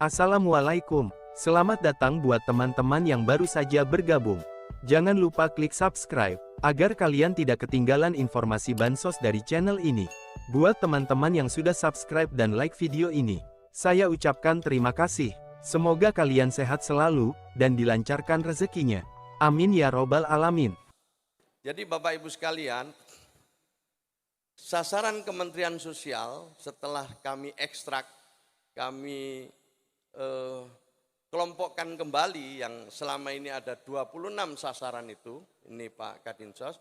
Assalamualaikum, selamat datang buat teman-teman yang baru saja bergabung. Jangan lupa klik subscribe, agar kalian tidak ketinggalan informasi bansos dari channel ini. Buat teman-teman yang sudah subscribe dan like video ini, saya ucapkan terima kasih. Semoga kalian sehat selalu, dan dilancarkan rezekinya. Amin ya robbal alamin. Jadi Bapak Ibu sekalian, sasaran Kementerian Sosial setelah kami ekstrak, kami kelompokkan kembali yang selama ini ada 26 sasaran itu, ini Pak Kadinsos,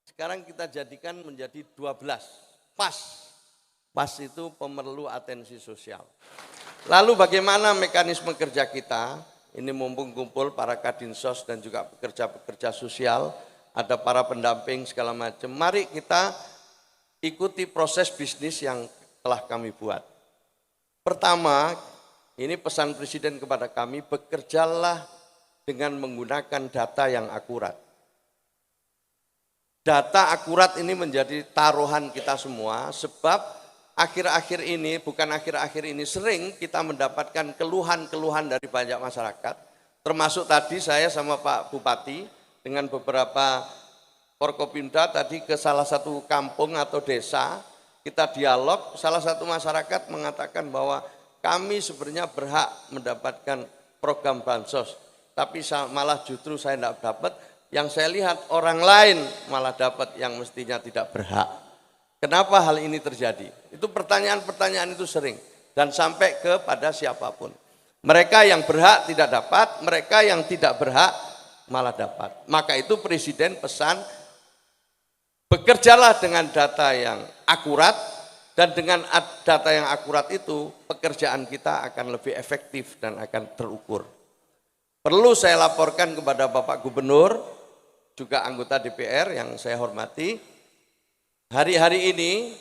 sekarang kita jadikan menjadi 12, PAS itu pemerlu atensi sosial. Lalu bagaimana mekanisme kerja kita, ini mumpung kumpul para Kadinsos dan juga pekerja-pekerja sosial, ada para pendamping segala macam, mari kita ikuti proses bisnis yang telah kami buat. Pertama, ini pesan Presiden kepada kami, bekerjalah dengan menggunakan data yang akurat. Data akurat ini menjadi taruhan kita semua, sebab akhir-akhir ini, bukan akhir-akhir ini, sering kita mendapatkan keluhan-keluhan dari banyak masyarakat, termasuk tadi saya sama Pak Bupati dengan beberapa Forkopimda tadi ke salah satu kampung atau desa, kita dialog, salah satu masyarakat mengatakan bahwa kami sebenarnya berhak mendapatkan program bansos, tapi malah justru saya tidak dapat, yang saya lihat orang lain malah dapat yang mestinya tidak berhak. Kenapa hal ini terjadi? Itu pertanyaan-pertanyaan itu sering, dan sampai kepada siapapun. Mereka yang berhak tidak dapat, mereka yang tidak berhak malah dapat. Maka itu Presiden pesan, bekerjalah dengan data yang akurat, dan dengan data yang akurat itu, pekerjaan kita akan lebih efektif dan akan terukur. Perlu saya laporkan kepada Bapak Gubernur, juga anggota DPR yang saya hormati, hari-hari ini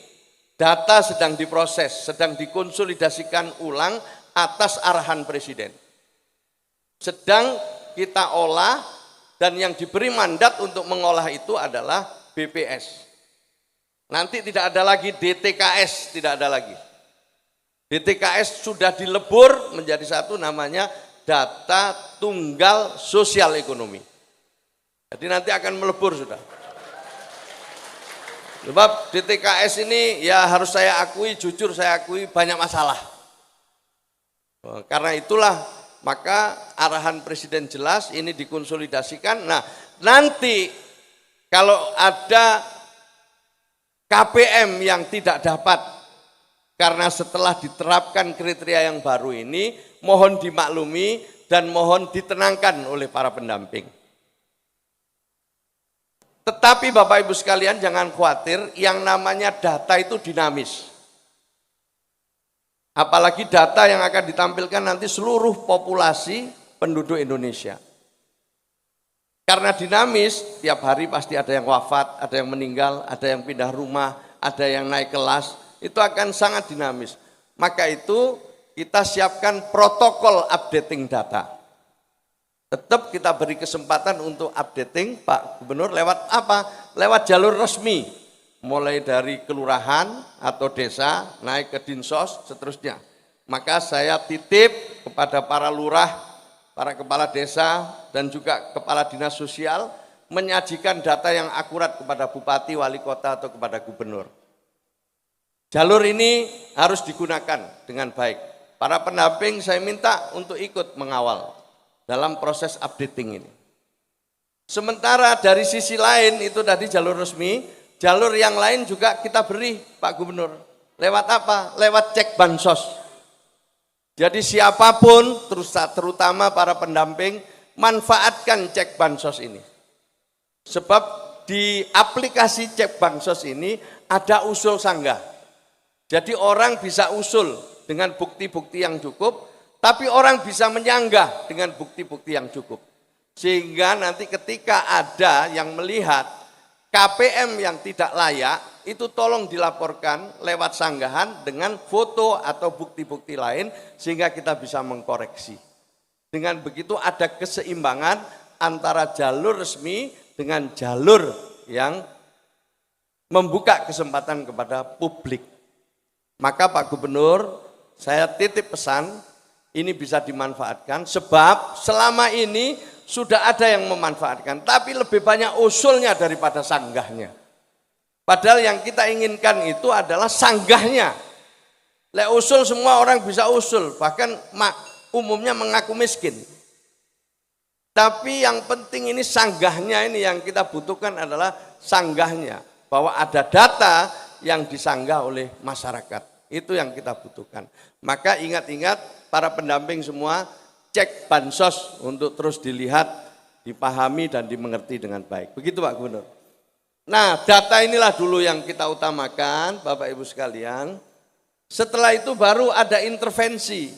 data sedang diproses, sedang dikonsolidasikan ulang atas arahan Presiden. Sedang kita olah, dan yang diberi mandat untuk mengolah itu adalah BPS. Nanti tidak ada lagi DTKS, tidak ada lagi. DTKS sudah dilebur menjadi satu, namanya data tunggal sosial ekonomi. Jadi nanti akan melebur sudah. Sebab DTKS ini ya harus saya akui, jujur saya akui banyak masalah. Karena itulah maka arahan Presiden jelas ini dikonsolidasikan. Nah, nanti kalau ada KPM yang tidak dapat, karena setelah diterapkan kriteria yang baru ini, mohon dimaklumi dan mohon ditenangkan oleh para pendamping. Tetapi Bapak Ibu sekalian jangan khawatir, yang namanya data itu dinamis. Apalagi data yang akan ditampilkan nanti seluruh populasi penduduk Indonesia. Karena dinamis, tiap hari pasti ada yang wafat, ada yang meninggal, ada yang pindah rumah, ada yang naik kelas, itu akan sangat dinamis. Maka itu kita siapkan protokol updating data. Tetap kita beri kesempatan untuk updating Pak Gubernur lewat apa? Lewat jalur resmi, mulai dari kelurahan atau desa, naik ke Dinsos, seterusnya. Maka saya titip kepada para lurah, para kepala desa, dan juga kepala dinas sosial, menyajikan data yang akurat kepada bupati, wali kota, atau kepada gubernur. Jalur ini harus digunakan dengan baik. Para pendamping saya minta untuk ikut mengawal dalam proses updating ini. Sementara dari sisi lain, itu tadi jalur resmi, jalur yang lain juga kita beri Pak Gubernur. Lewat apa? Lewat cek bansos. Jadi siapapun, terutama para pendamping, manfaatkan cek bansos ini. Sebab di aplikasi cek bansos ini ada usul sanggah. Jadi orang bisa usul dengan bukti-bukti yang cukup, tapi orang bisa menyanggah dengan bukti-bukti yang cukup. Sehingga nanti ketika ada yang melihat KPM yang tidak layak, itu tolong dilaporkan lewat sanggahan dengan foto atau bukti-bukti lain, sehingga kita bisa mengkoreksi. Dengan begitu ada keseimbangan antara jalur resmi dengan jalur yang membuka kesempatan kepada publik. Maka Pak Gubernur, saya titip pesan, ini bisa dimanfaatkan, sebab selama ini sudah ada yang memanfaatkan, tapi lebih banyak usulnya daripada sanggahnya. Padahal yang kita inginkan itu adalah sanggahnya. Lek usul semua orang bisa usul, bahkan umumnya mengaku miskin. Tapi yang penting ini sanggahnya, ini yang kita butuhkan adalah sanggahnya. Bahwa ada data yang disanggah oleh masyarakat. Itu yang kita butuhkan. Maka ingat-ingat para pendamping semua, cek bansos untuk terus dilihat, dipahami dan dimengerti dengan baik. Begitu Pak Gubernur. Nah, data inilah dulu yang kita utamakan, Bapak Ibu sekalian. Setelah itu baru ada intervensi.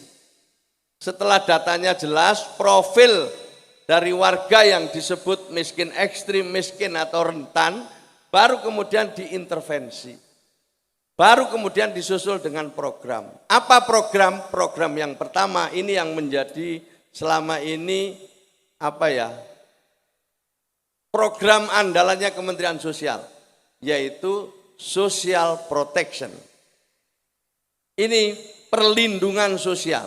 Setelah datanya jelas, profil dari warga yang disebut miskin ekstrim, miskin atau rentan, baru kemudian diintervensi. Baru kemudian disusul dengan program. Apa program? Program yang pertama ini yang menjadi selama ini program andalannya Kementerian Sosial, yaitu Social Protection. Ini perlindungan sosial.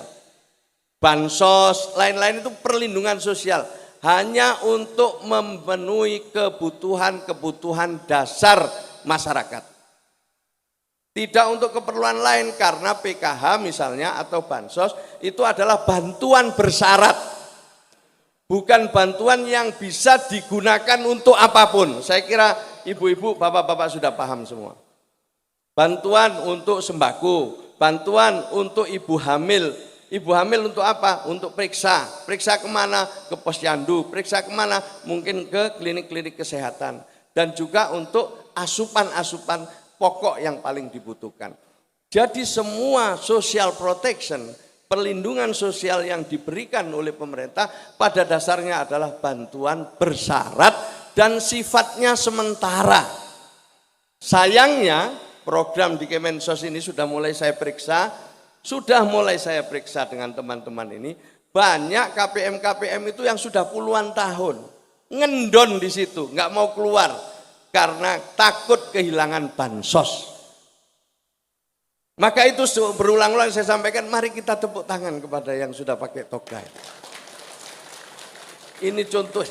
Bansos, lain-lain itu perlindungan sosial. Hanya untuk memenuhi kebutuhan-kebutuhan dasar masyarakat. Tidak untuk keperluan lain, karena PKH misalnya atau bansos itu adalah bantuan bersyarat. Bukan bantuan yang bisa digunakan untuk apapun. Saya kira ibu-ibu, bapak-bapak sudah paham semua. Bantuan untuk sembako, bantuan untuk ibu hamil. Ibu hamil untuk apa? Untuk periksa. Periksa kemana? Ke posyandu. Periksa kemana? Mungkin ke klinik-klinik kesehatan. Dan juga untuk asupan-asupan pokok yang paling dibutuhkan. Jadi semua social protection, perlindungan sosial yang diberikan oleh pemerintah pada dasarnya adalah bantuan bersyarat dan sifatnya sementara. Sayangnya program di Kemensos ini sudah mulai saya periksa dengan teman-teman ini, banyak KPM-KPM itu yang sudah puluhan tahun ngendon di situ, nggak mau keluar karena takut kehilangan bansos. Maka itu berulang-ulang saya sampaikan, mari kita tepuk tangan kepada yang sudah pakai toga. Ini contoh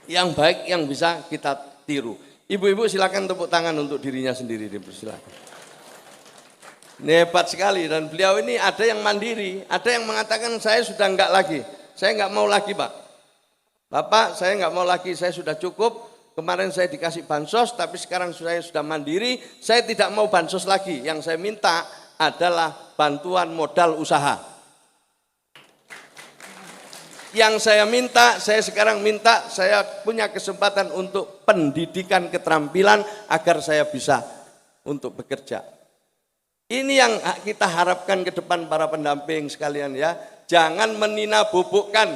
yang baik yang bisa kita tiru. Ibu-ibu silakan tepuk tangan untuk dirinya sendiri, silakan. Ini hebat sekali, dan beliau ini ada yang mandiri, ada yang mengatakan saya sudah enggak lagi, saya enggak mau lagi Pak. Bapak, saya enggak mau lagi, saya sudah cukup. Kemarin saya dikasih bansos, tapi sekarang saya sudah mandiri, saya tidak mau bansos lagi. Yang saya minta adalah bantuan modal usaha. Yang saya sekarang minta, saya punya kesempatan untuk pendidikan keterampilan agar saya bisa untuk bekerja. Ini yang kita harapkan ke depan para pendamping sekalian ya. Jangan menina-bubukkan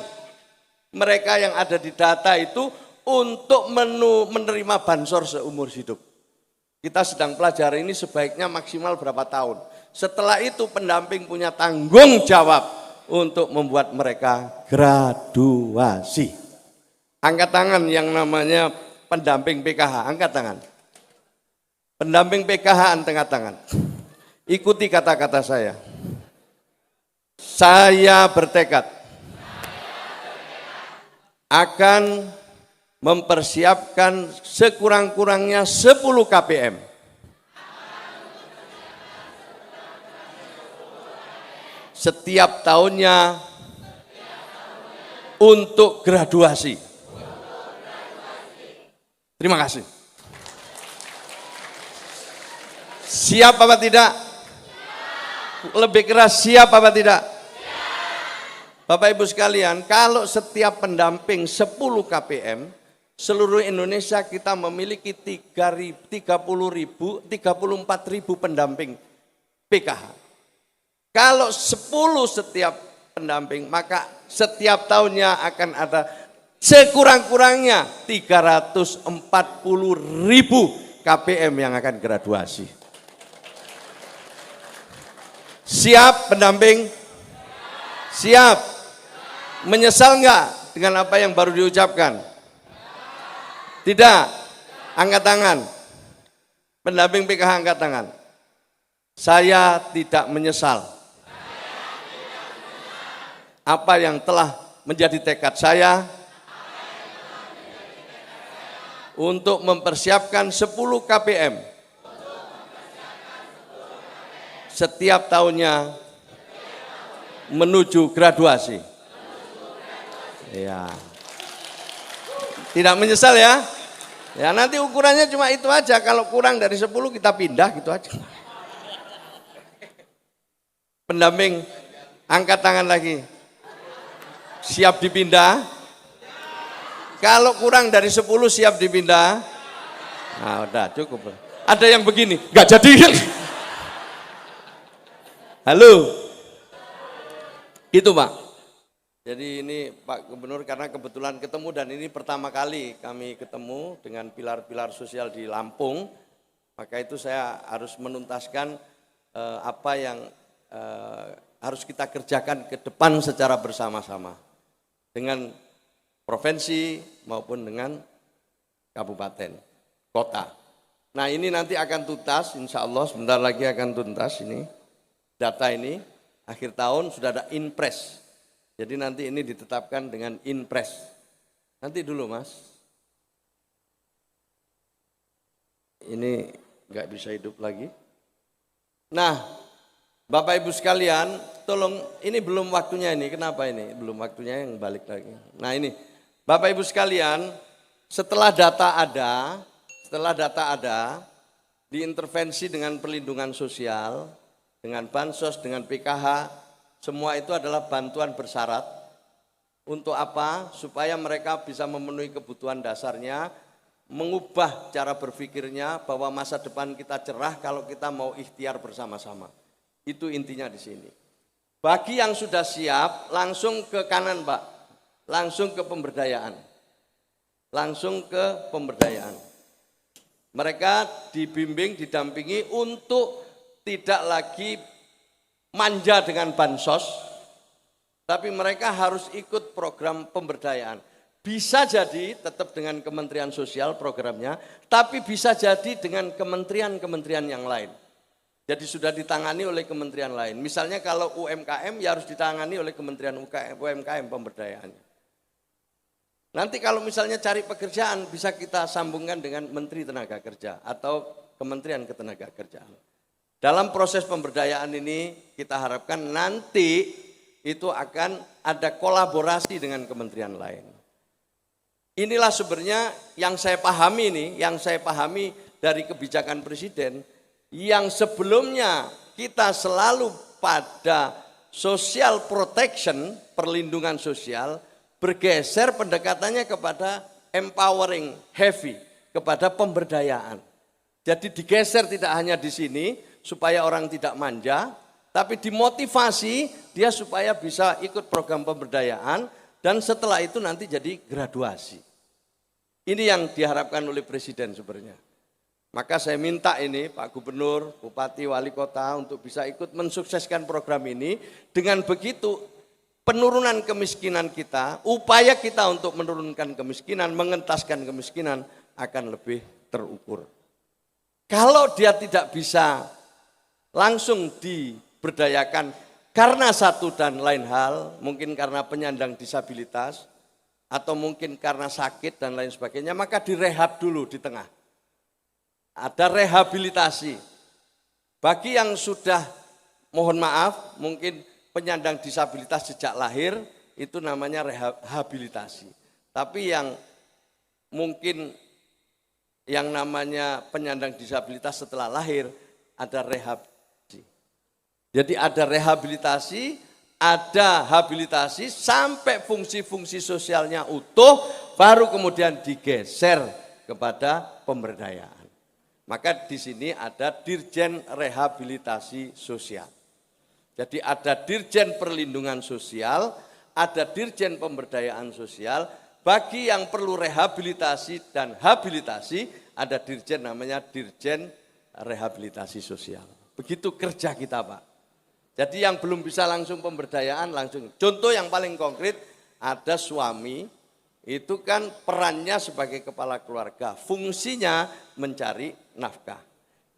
mereka yang ada di data itu untuk menerima bansos seumur hidup. Kita sedang pelajari ini sebaiknya maksimal berapa tahun. Setelah itu pendamping punya tanggung jawab untuk membuat mereka graduasi. Angkat tangan yang namanya pendamping PKH, angkat tangan. Pendamping PKH angkat tangan. Ikuti kata-kata saya. Saya bertekad akan mempersiapkan sekurang-kurangnya 10 KPM. Setiap tahunnya untuk graduasi. Terima kasih. Siap apa tidak? Lebih keras, siap apa tidak? Bapak Ibu sekalian, kalau setiap pendamping 10 KPM, seluruh Indonesia kita memiliki 34.000 pendamping PKH. Kalau 10 setiap pendamping, maka setiap tahunnya akan ada sekurang-kurangnya 340.000 KPM yang akan graduasi. Siap pendamping? Siap? Menyesal enggak dengan apa yang baru diucapkan? Tidak? Angkat tangan. Pendamping PKH angkat tangan. Saya tidak menyesal. apa yang telah menjadi tekad saya untuk mempersiapkan 10 KPM setiap tahunnya menuju graduasi. Ya. Tidak menyesal ya. Ya nanti ukurannya cuma itu aja, kalau kurang dari 10 kita pindah gitu aja. Pendamping angkat tangan lagi. Siap dipindah? Kalau kurang dari 10 siap dipindah? Nah udah cukup. Ada yang begini, nggak jadi. Halo? Itu Pak. Jadi ini Pak Gubernur karena kebetulan ketemu dan ini pertama kali kami ketemu dengan pilar-pilar sosial di Lampung, maka itu saya harus menuntaskan apa yang harus kita kerjakan ke depan secara bersama-sama dengan provinsi maupun dengan kabupaten, kota. Nah ini nanti akan tuntas, insya Allah sebentar lagi akan tuntas ini, data ini, akhir tahun sudah ada inpres. Jadi nanti ini ditetapkan dengan inpres. Nanti dulu Mas. Ini nggak bisa hidup lagi. Nah, Bapak Ibu sekalian, tolong ini belum waktunya ini. Kenapa ini? Belum waktunya yang balik lagi. Nah ini, Bapak Ibu sekalian, setelah data ada, diintervensi dengan perlindungan sosial, dengan bansos, dengan PKH, semua itu adalah bantuan bersyarat. Untuk apa? Supaya mereka bisa memenuhi kebutuhan dasarnya, mengubah cara berpikirnya bahwa masa depan kita cerah kalau kita mau ikhtiar bersama-sama. Itu intinya di sini. Bagi yang sudah siap, langsung ke kanan Pak. Langsung ke pemberdayaan. Langsung ke pemberdayaan. Mereka dibimbing, didampingi untuk tidak lagi manja dengan bansos, tapi mereka harus ikut program pemberdayaan. Bisa jadi tetap dengan Kementerian Sosial programnya, tapi bisa jadi dengan kementerian-kementerian yang lain. Jadi sudah ditangani oleh kementerian lain. Misalnya kalau UMKM ya harus ditangani oleh Kementerian UMKM pemberdayaannya. Nanti kalau misalnya cari pekerjaan bisa kita sambungkan dengan Menteri Tenaga Kerja atau Kementerian Ketenagakerjaan. Dalam proses pemberdayaan ini kita harapkan nanti itu akan ada kolaborasi dengan kementerian lain. Inilah sebenarnya yang saya pahami dari kebijakan Presiden yang sebelumnya kita selalu pada social protection, perlindungan sosial, bergeser pendekatannya kepada empowering heavy, kepada pemberdayaan. Jadi digeser tidak hanya di sini, supaya orang tidak manja, tapi dimotivasi dia supaya bisa ikut program pemberdayaan dan setelah itu nanti jadi graduasi. Ini yang diharapkan oleh Presiden sebenarnya. Maka saya minta ini Pak Gubernur, Bupati, Wali Kota untuk bisa ikut mensukseskan program ini. Dengan begitu penurunan kemiskinan kita, upaya kita untuk menurunkan kemiskinan, mengentaskan kemiskinan akan lebih terukur. Kalau dia tidak bisa langsung diberdayakan karena satu dan lain hal, mungkin karena penyandang disabilitas, atau mungkin karena sakit dan lain sebagainya, maka direhab dulu di tengah. Ada rehabilitasi. Bagi yang sudah, mohon maaf, mungkin penyandang disabilitas sejak lahir, itu namanya rehabilitasi. Tapi yang mungkin yang namanya penyandang disabilitas setelah lahir, ada rehabilitasi. Jadi ada rehabilitasi, ada habilitasi, sampai fungsi-fungsi sosialnya utuh, baru kemudian digeser kepada pemberdayaan. Maka di sini ada Dirjen Rehabilitasi Sosial. Jadi ada Dirjen Perlindungan Sosial, ada Dirjen Pemberdayaan Sosial. Bagi yang perlu rehabilitasi dan habilitasi, ada Dirjen namanya Dirjen Rehabilitasi Sosial. Begitu kerja kita Pak. Jadi yang belum bisa langsung pemberdayaan langsung. Contoh yang paling konkret, ada suami, itu kan perannya sebagai kepala keluarga, fungsinya mencari nafkah.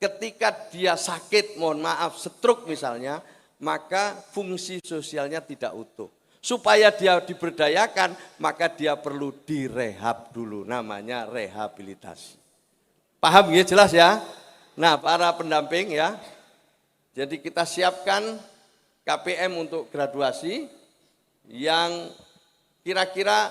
Ketika dia sakit, mohon maaf, stroke misalnya, maka fungsi sosialnya tidak utuh. Supaya dia diberdayakan, maka dia perlu direhab dulu, namanya rehabilitasi. Paham ya, jelas ya? Nah, para pendamping ya, jadi kita siapkan KPM untuk graduasi yang kira-kira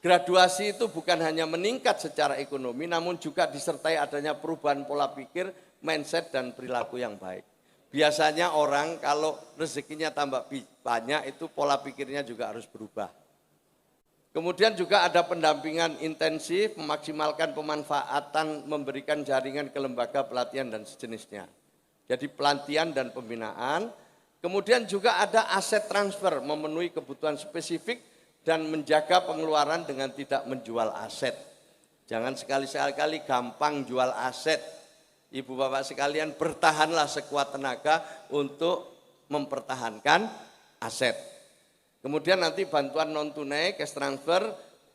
graduasi itu bukan hanya meningkat secara ekonomi, namun juga disertai adanya perubahan pola pikir, mindset, dan perilaku yang baik. Biasanya orang kalau rezekinya tambah banyak itu pola pikirnya juga harus berubah. Kemudian juga ada pendampingan intensif, memaksimalkan pemanfaatan, memberikan jaringan ke lembaga pelatihan dan sejenisnya. Jadi pelatihan dan pembinaan. Kemudian juga ada aset transfer, memenuhi kebutuhan spesifik dan menjaga pengeluaran dengan tidak menjual aset. Jangan sekali-sekali gampang jual aset. Ibu bapak sekalian, bertahanlah sekuat tenaga untuk mempertahankan aset. Kemudian nanti bantuan non tunai, cash transfer,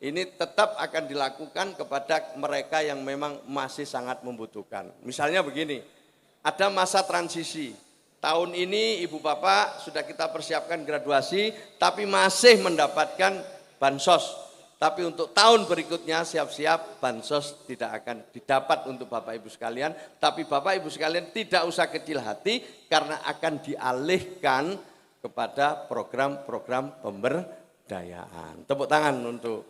ini tetap akan dilakukan kepada mereka yang memang masih sangat membutuhkan. Misalnya begini, ada masa transisi. Tahun ini ibu bapak sudah kita persiapkan graduasi, tapi masih mendapatkan bansos. Tapi untuk tahun berikutnya siap-siap bansos tidak akan didapat untuk Bapak Ibu sekalian. Tapi Bapak Ibu sekalian tidak usah kecil hati karena akan dialihkan kepada program-program pemberdayaan. Tepuk tangan untuk.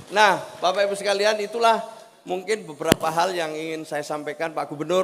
Nah, Bapak Ibu sekalian, itulah mungkin beberapa hal yang ingin saya sampaikan Pak Gubernur.